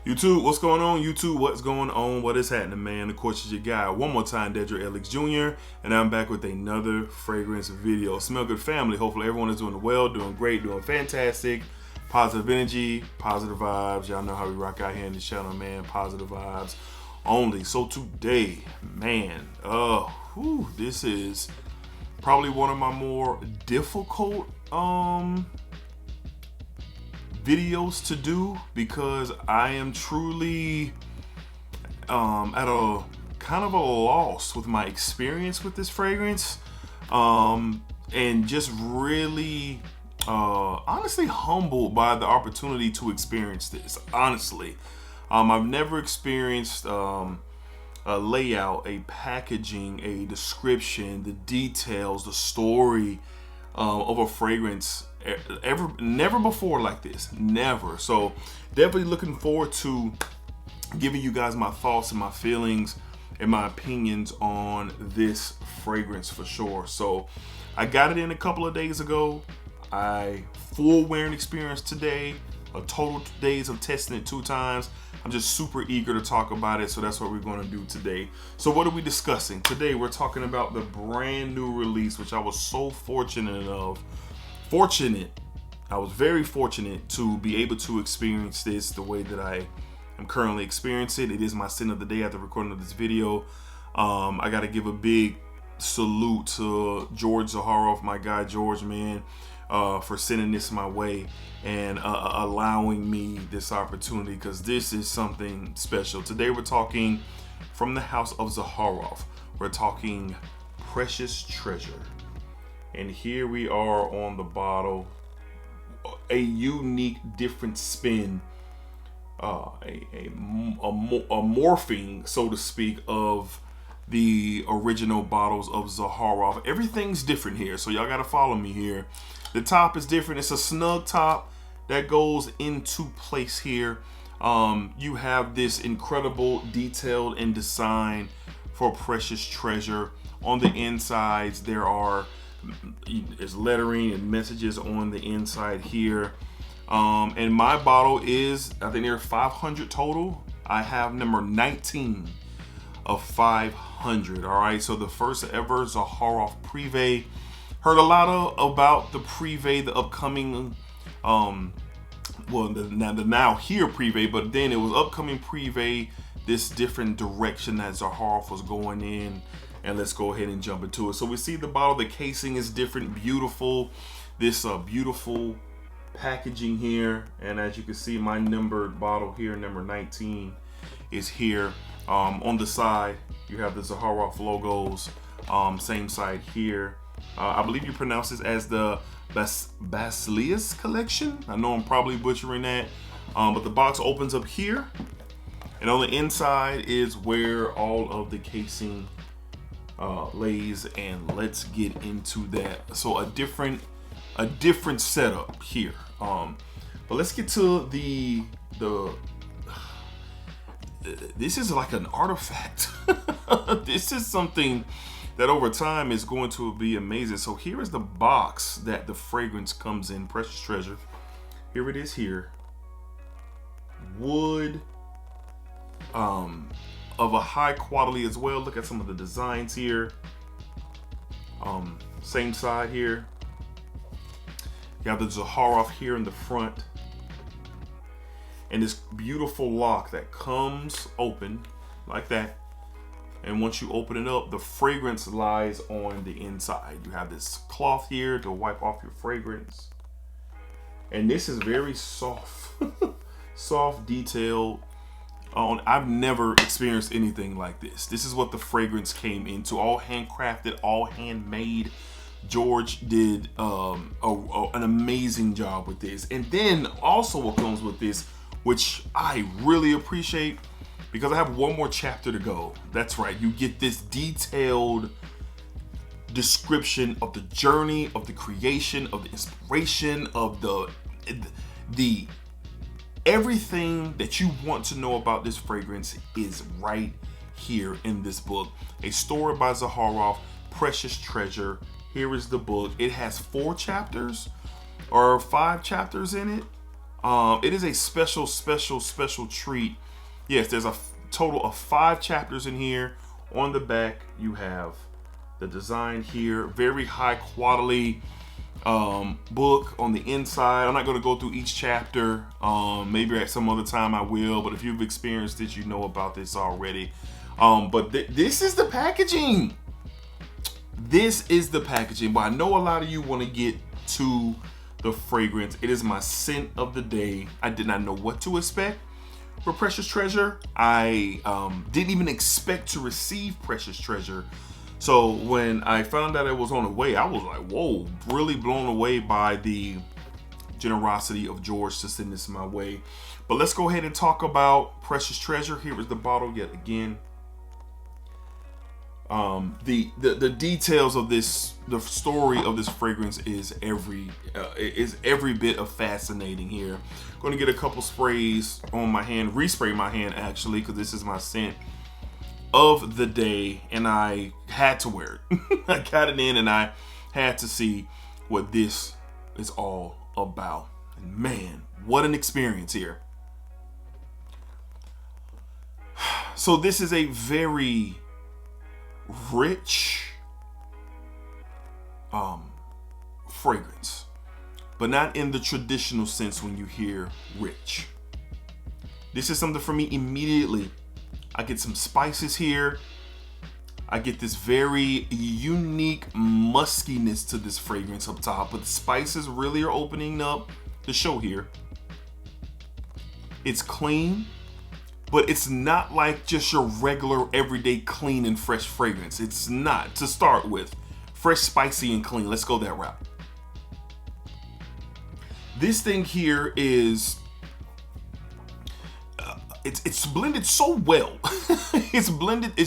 YouTube, what's going on? YouTube, what's going on? What is happening, man? Of course, it's your guy, one more time, DEDRICKHICKSJR, and I'm back with another fragrance video. Smell good, family. Hopefully, everyone is doing well, doing great, doing fantastic. Positive energy, positive vibes. Y'all know how we rock out here in the channel, man. Positive vibes only. So today, man, this is probably one of my more difficult videos to do because I am truly at a kind of a loss with my experience with this fragrance, and just really honestly humbled by the opportunity to experience this. Honestly, I've never experienced a layout, a packaging, a description, the details, the story of a fragrance never before like this, never. So definitely looking forward to giving you guys my thoughts and my feelings and my opinions on this fragrance for sure. So I got it in a couple of days ago. I full wearing experience today, a total days of testing it 2 times. I'm just super eager to talk about it, so that's what we're going to do today. So what are we discussing today? We're talking about the brand new release, which I was so I was very fortunate to be able to experience this the way that I am currently experiencing it. It is my sin of the day after recording of this video. I got to give a big salute to George Zaharoff, my guy George, man, for sending this my way and allowing me this opportunity, because this is something special. Today we're talking from the house of Zaharoff. We're talking Precious Treasure. And here we are on the bottle, a unique, different spin, a morphing, so to speak, of the original bottles of Zaharoff. Everything's different here, so y'all gotta follow me here. The top is different. It's a snug top that goes into place here. You have this incredible detail and design for Precious Treasure. On the insides, there's lettering and messages on the inside here. And my bottle is, I think there are 500 total. I have number 19 of 500. All right, so the first ever Zaharoff Prive. Heard a lot about the Prive, the upcoming, the now here Prive, but then it was upcoming Prive, this different direction that Zaharoff was going in. And let's go ahead and jump into it. So we see the bottle, the casing is different, beautiful. This beautiful packaging here. And as you can see, my numbered bottle here, number 19, is here. On the side, you have the Zaharoff logos. Same side here. I believe you pronounce this as the Basilius collection. I know I'm probably butchering that. But the box opens up here. And on the inside is where all of the casing lays, and let's get into that. So a different setup here, but let's get to the this is like an artifact. This is something that over time is going to be amazing. So here is the box that the fragrance comes in. Precious Treasure, here it is here. Wood, of a high quality as well. Look at some of the designs here. Same side here. You have the Zaharoff here in the front, and this beautiful lock that comes open like that. And once you open it up, the fragrance lies on the inside. You have this cloth here to wipe off your fragrance, and this is very soft, soft, detailed. I've never experienced anything like this. This is what the fragrance came into, all handcrafted, all handmade. George did an amazing job with this. And then also what comes with this, which I really appreciate, because I have one more chapter to go. That's right, you get this detailed description of the journey, of the creation, of the inspiration, of the everything that you want to know about this fragrance is right here in this book. A story by Zaharoff, Precious Treasure. Here is the book. It has 4 chapters or 5 chapters in it. It is a special treat. Yes, there's a total of 5 chapters in here. On the back, you have the design here. Very high quality book on the inside. I'm not going to go through each chapter. Maybe at some other time I will, but if you've experienced it, you know about this already. But this is the packaging. This is the packaging. But I know a lot of you want to get to the fragrance. It is my scent of the day. I did not know what to expect for Precious Treasure. I didn't even expect to receive Precious Treasure. So when I found out it was on the way, I was like, whoa, really blown away by the generosity of George to send this my way. But let's go ahead and talk about Precious Treasure. Here is the bottle yet again. The details of this, the story of this fragrance is every bit of fascinating here. Going to get a couple sprays on my hand, respray my hand actually, because this is my scent of the day, and I had to wear it. I got it in, and I had to see what this is all about. And man, what an experience here. So this is a very rich fragrance, but not in the traditional sense when you hear rich. This is something for me immediately. I get some spices here. I get this very unique muskiness to this fragrance up top, but the spices really are opening up the show here. It's clean, but it's not like just your regular everyday clean and fresh fragrance. It's not, to start with. Fresh, spicy, and clean. Let's go that route. This thing here is it's blended so well. it's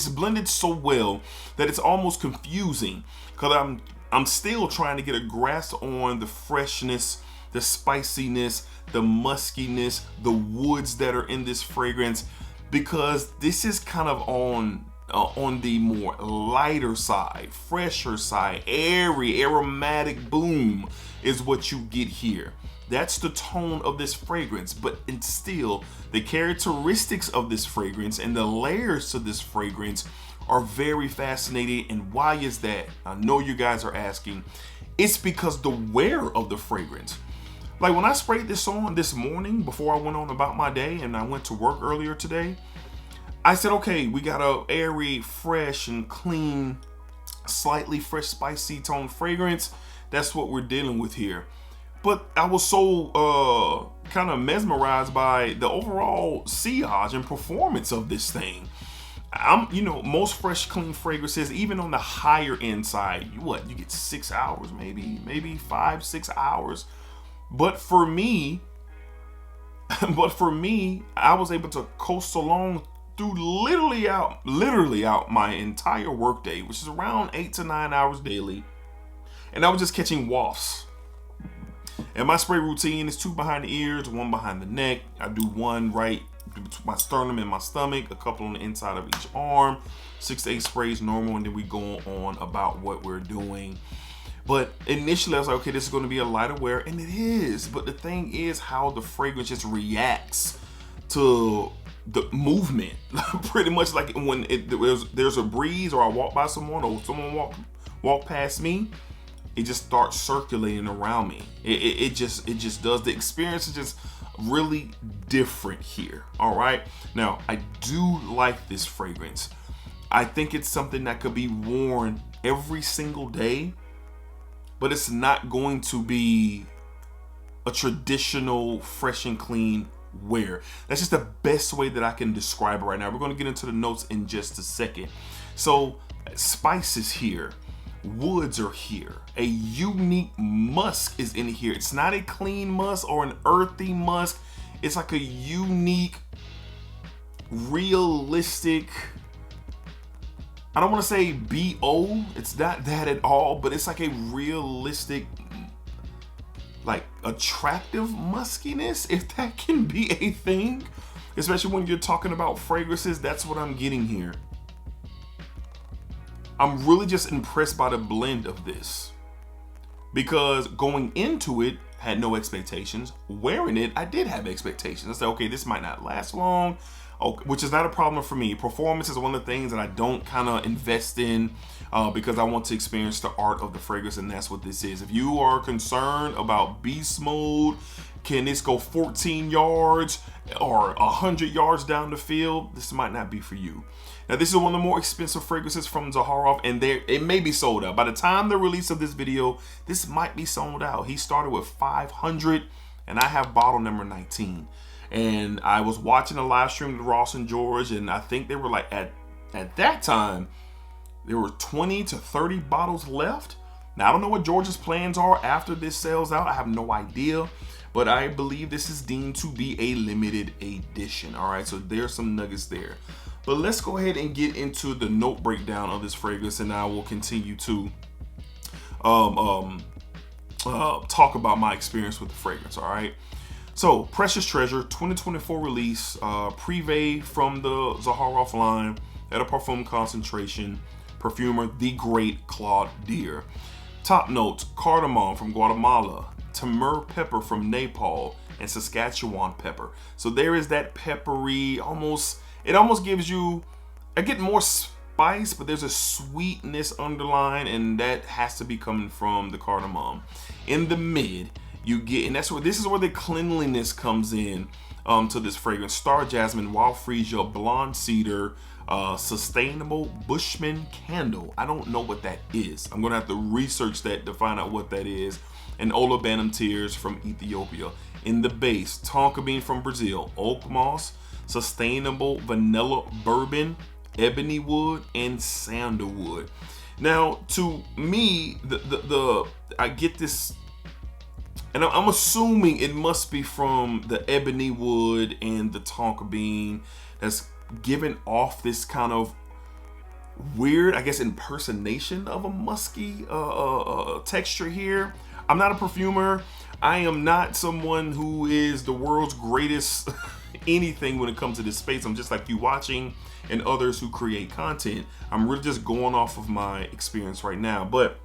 blended so well that it's almost confusing, because I'm still trying to get a grasp on the freshness, the spiciness, the muskiness, the woods that are in this fragrance, because this is kind of on the more lighter side, fresher side. Airy, aromatic boom is what you get here. That's the tone of this fragrance, but it's still the characteristics of this fragrance and the layers to this fragrance are very fascinating. And why is that? I know you guys are asking. It's because the wear of the fragrance. Like when I sprayed this on this morning before I went on about my day and I went to work earlier today, I said, okay, we got a airy, fresh and clean, slightly fresh, spicy tone fragrance. That's what we're dealing with here. But I was so kind of mesmerized by the overall sillage and performance of this thing. Most fresh, clean fragrances, even on the higher end side, you get 6 hours, maybe 5-6 hours. But for me, I was able to coast along through literally out my entire workday, which is around 8 to 9 hours daily. And I was just catching wafts. And my spray routine is 2 behind the ears, 1 behind the neck. I do 1 right between my sternum and my stomach, a couple on the inside of each arm, 6 to 8 sprays normal, and then we go on about what we're doing. But initially I was like, okay, this is going to be a lighter wear, and it is. But the thing is how the fragrance just reacts to the movement. Pretty much like when there's a breeze, or I walk by someone, or someone walk past me, it just starts circulating around me. It just does. The experience is just really different here. All right. Now, I do like this fragrance. I think it's something that could be worn every single day, but it's not going to be a traditional fresh and clean wear. That's just the best way that I can describe it right now. We're going to get into the notes in just a second. So spices here. Woods are here. A unique musk is in here. It's not a clean musk or an earthy musk. It's like a unique, realistic, I don't want to say BO. It's not that at all, but it's like a realistic, like attractive muskiness, if that can be a thing. Especially when you're talking about fragrances, that's what I'm getting here. I'm really just impressed by the blend of this, because going into it, had no expectations. Wearing it, I did have expectations. I said, okay, this might not last long, which is not a problem for me. Performance is one of the things that I don't kind of invest in because I want to experience the art of the fragrance, and that's what this is. If you are concerned about beast mode, can this go 14 yards or 100 yards down the field, this might not be for you. Now, this is one of the more expensive fragrances from Zaharoff, and it may be sold out. By the time the release of this video, this might be sold out. He started with 500, and I have bottle number 19. And I was watching a live stream with Ross and George, and I think they were like, at that time, there were 20 to 30 bottles left. Now, I don't know what George's plans are after this sells out. I have no idea. But I believe this is deemed to be a limited edition. All right, so there's some nuggets there. But let's go ahead and get into the note breakdown of this fragrance, and I will continue to talk about my experience with the fragrance. All right. So, Precious Treasure, 2024 release, Prive from the Zaharoff line, Eau de Parfum concentration, perfumer, the great Claude Deer. Top notes: cardamom from Guatemala, Tamar pepper from Nepal, and Saskatchewan pepper. So there is that peppery, it almost gives you, I get more spice, but there's a sweetness underlying, and that has to be coming from the cardamom. In the mid, you get, and this is where the cleanliness comes in to this fragrance: Star Jasmine, Wild Freesia, Blonde Cedar, Sustainable Bushman Candle. I don't know what that is. I'm gonna have to research that to find out what that is. And Olabanum Tears from Ethiopia. In the base, Tonka Bean from Brazil, Oak Moss, Sustainable Vanilla Bourbon, Ebony Wood, and Sandalwood. Now, to me, I get this, and I'm assuming it must be from the Ebony Wood and the Tonka Bean that's giving off this kind of weird, I guess, impersonation of a musky texture here. I'm not a perfumer. I am not someone who is the world's greatest anything when it comes to this space. I'm just like you watching and others who create content. I'm really just going off of my experience right now. But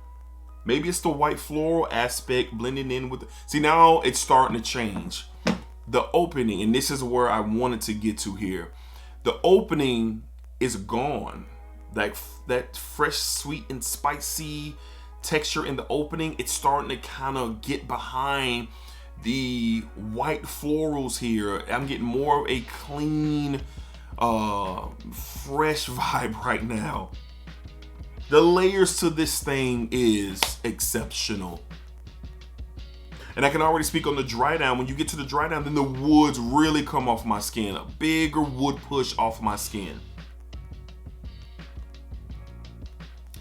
maybe it's the white floral aspect blending in with see, now it's starting to change. The opening, and this is where I wanted to get to here. The opening is gone. Like that fresh, sweet, and spicy texture in the opening, it's starting to kind of get behind the white florals here. I'm getting more of a clean, fresh vibe right now. The layers to this thing is exceptional. And I can already speak on the dry down. When you get to the dry down, then the woods really come off my skin. A bigger wood push off my skin.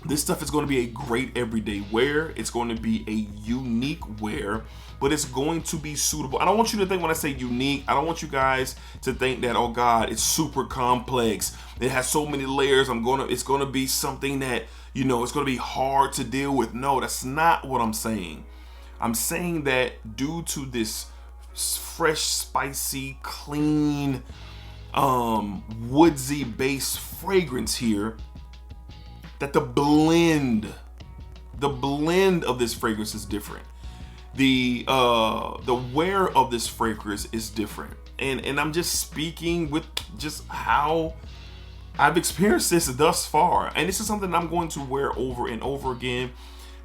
This stuff is going to be a great everyday wear. It's going to be a unique wear, but it's going to be suitable. I don't want you to think when I say unique, I don't want you guys to think that, oh God, it's super complex. It has so many layers. It's going to be something that, it's going to be hard to deal with. No, that's not what I'm saying. I'm saying that due to this fresh, spicy, clean, woodsy base fragrance here, that the blend of this fragrance is different. The wear of this fragrance is different. And I'm just speaking with just how I've experienced this thus far. And this is something I'm going to wear over and over again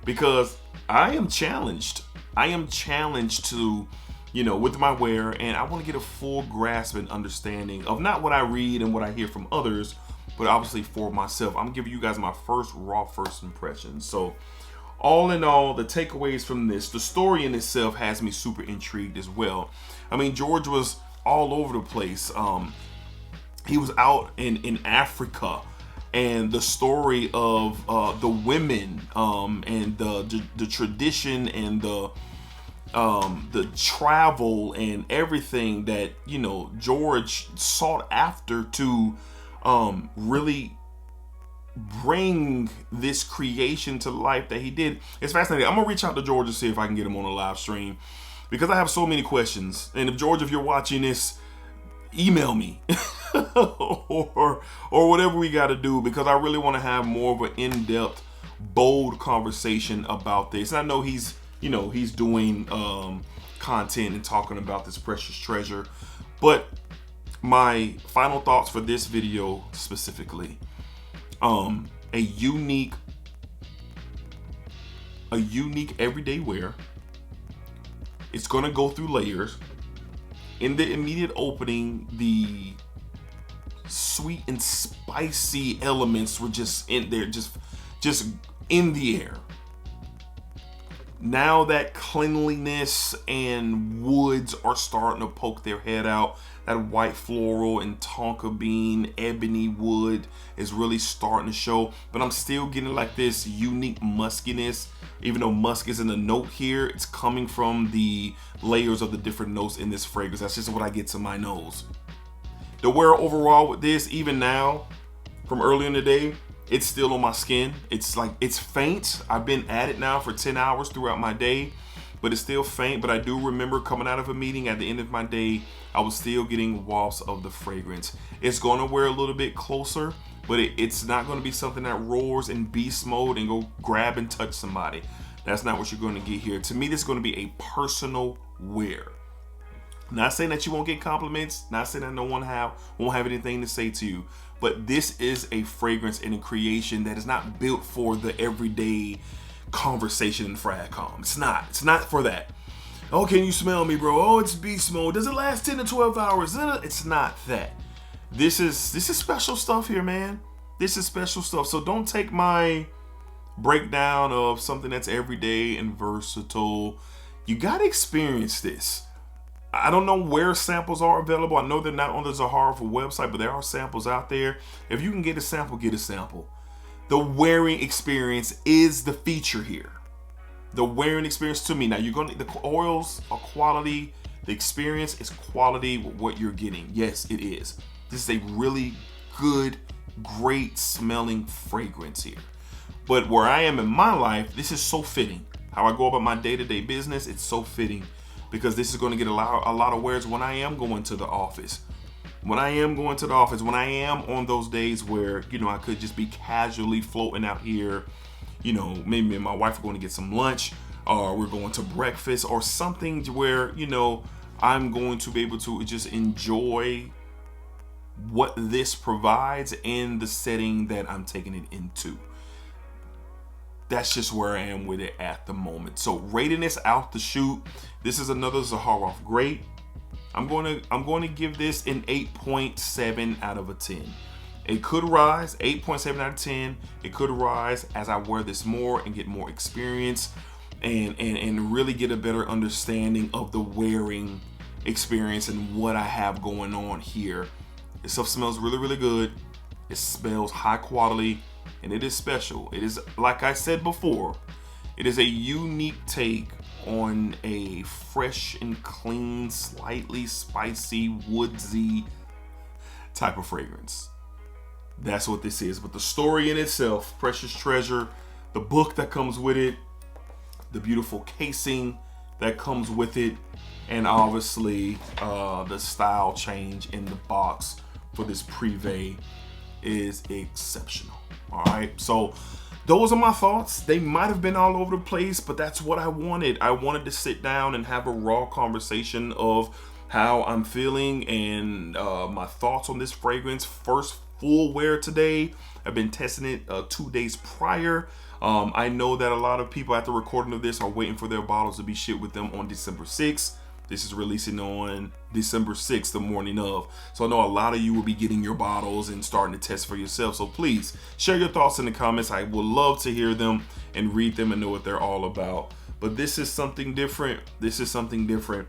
because I am challenged. I am challenged to, with my wear, and I want to get a full grasp and understanding of not what I read and what I hear from others, but obviously for myself. I'm giving you guys my first impressions. So all in all, the takeaways from this, the story in itself has me super intrigued as well. I mean, George was all over the place. He was out in Africa, and the story of the women and the tradition and the travel and everything that George sought after to really bring this creation to life that he did. It's fascinating. I'm gonna reach out to George to see if I can get him on a live stream because I have so many questions. And if George, if you're watching this, email me or whatever we got to do, because I really want to have more of an in-depth, bold conversation about this. And I know he's doing content and talking about this precious treasure. But my final thoughts for this video specifically, a unique everyday wear. It's gonna go through layers. In the immediate opening, the sweet and spicy elements were just in there, just in the air. Now that cleanliness and woods are starting to poke their head out. That white floral and tonka bean, ebony wood is really starting to show, but I'm still getting like this unique muskiness. Even though musk isn't a note here, it's coming from the layers of the different notes in this fragrance. That's just what I get to my nose. The wear overall with this, even now, from earlier in the day, it's still on my skin. It's like, it's faint. I've been at it now for 10 hours throughout my day, but it's still faint. But I do remember coming out of a meeting at the end of my day, I was still getting wafts of the fragrance. It's gonna wear a little bit closer, but it's not gonna be something that roars in beast mode and go grab and touch somebody. That's not what you're gonna get here. To me, this is gonna be a personal wear. Not saying that you won't get compliments, not saying that no one won't have anything to say to you, but this is a fragrance and a creation that is not built for the everyday conversation in FragCom. It's not for that. Oh, can you smell me, bro? Oh, it's beast mode. Does it last 10 to 12 hours? It's not that. This is special stuff here, man. This is special stuff. So don't take my breakdown of something that's everyday and versatile. You gotta experience this. I don't know where samples are available. I know they're not on the Zaharoff website, but there are samples out there. If you can get a sample, get a sample. The wearing experience is the feature here. The wearing experience to me. Now the oils are quality. The experience is quality with what you're getting. Yes, it is. This is a really good, great smelling fragrance here. But where I am in my life, this is so fitting. How I go about my day-to-day business, it's so fitting. Because this is going to get a lot of wears when I am going to the office. When I am on those days where, I could just be casually floating out here, maybe me and my wife are going to get some lunch, or we're going to breakfast, or something where, I'm going to be able to just enjoy what this provides in the setting that I'm taking it into. That's just where I am with it at the moment. So rating this out the chute, this is another Zaharoff great. I'm going to give this an 8.7 out of a 10. It could rise, 8.7 out of 10. It could rise as I wear this more and get more experience and really get a better understanding of the wearing experience and what I have going on here. This stuff smells really, really good. It smells high quality. And it is special. It is, like I said before, it is a unique take on a fresh and clean, slightly spicy, woodsy type of fragrance. That's what this is. But the story in itself, Precious Treasure, the book that comes with it, the beautiful casing that comes with it, and obviously the style change in the box for this Prive is exceptional. All right, so those are my thoughts. They might have been all over the place, but that's what I wanted. I wanted to sit down and have a raw conversation of how I'm feeling and my thoughts on this fragrance. First full wear today. I've been testing it 2 days prior. I know that a lot of people at the recording of this are waiting for their bottles to be shipped with them on December 6th. This is releasing on December 6th, the morning of. So I know a lot of you will be getting your bottles and starting to test for yourself. So please share your thoughts in the comments. I would love to hear them and read them and know what they're all about. But this is something different. This is something different.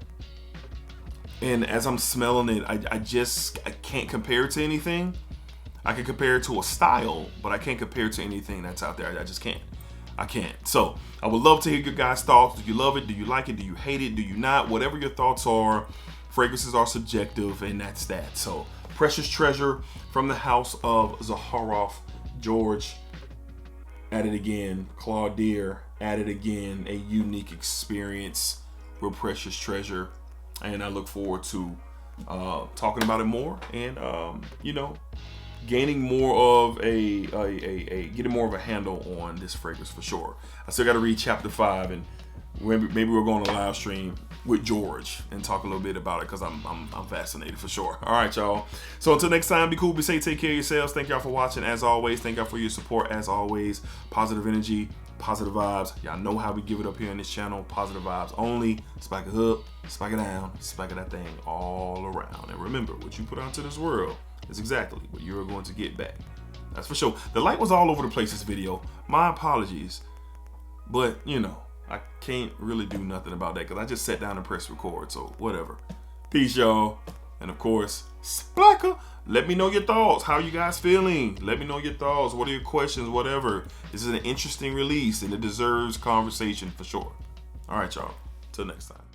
And as I'm smelling it, I can't compare it to anything. I can compare it to a style, but I can't compare it to anything that's out there. I just can't. I can't. So I would love to hear your guys' thoughts. Do you love it? Do you like it? Do you hate it? Do you not? Whatever your thoughts are, fragrances are subjective, and that's that. So Precious Treasure from the house of Zaharoff. George at it again. Claudia at it again. A unique experience with Precious Treasure, and I look forward to talking about it more and gaining more of getting more of a handle on this fragrance for sure. I still got to read chapter 5, and maybe we're going to live stream with George and talk a little bit about it, because I'm fascinated for sure. All right, y'all. So until next time, be cool, be safe, take care of yourselves. Thank y'all for watching as always. Thank y'all for your support as always. Positive energy, positive vibes. Y'all know how we give it up here on this channel. Positive vibes only. Spike it up, spike it down, spike it that thing all around. And remember, what you put out into this world is exactly what you're going to get back. That's for sure. The light was all over the place this video. My apologies. But, you know, I can't really do nothing about that because I just sat down and pressed record. So, whatever. Peace, y'all. And, of course, splacker. Let me know your thoughts. How you guys feeling? Let me know your thoughts. What are your questions? Whatever. This is an interesting release, and it deserves conversation for sure. All right, y'all. Till next time.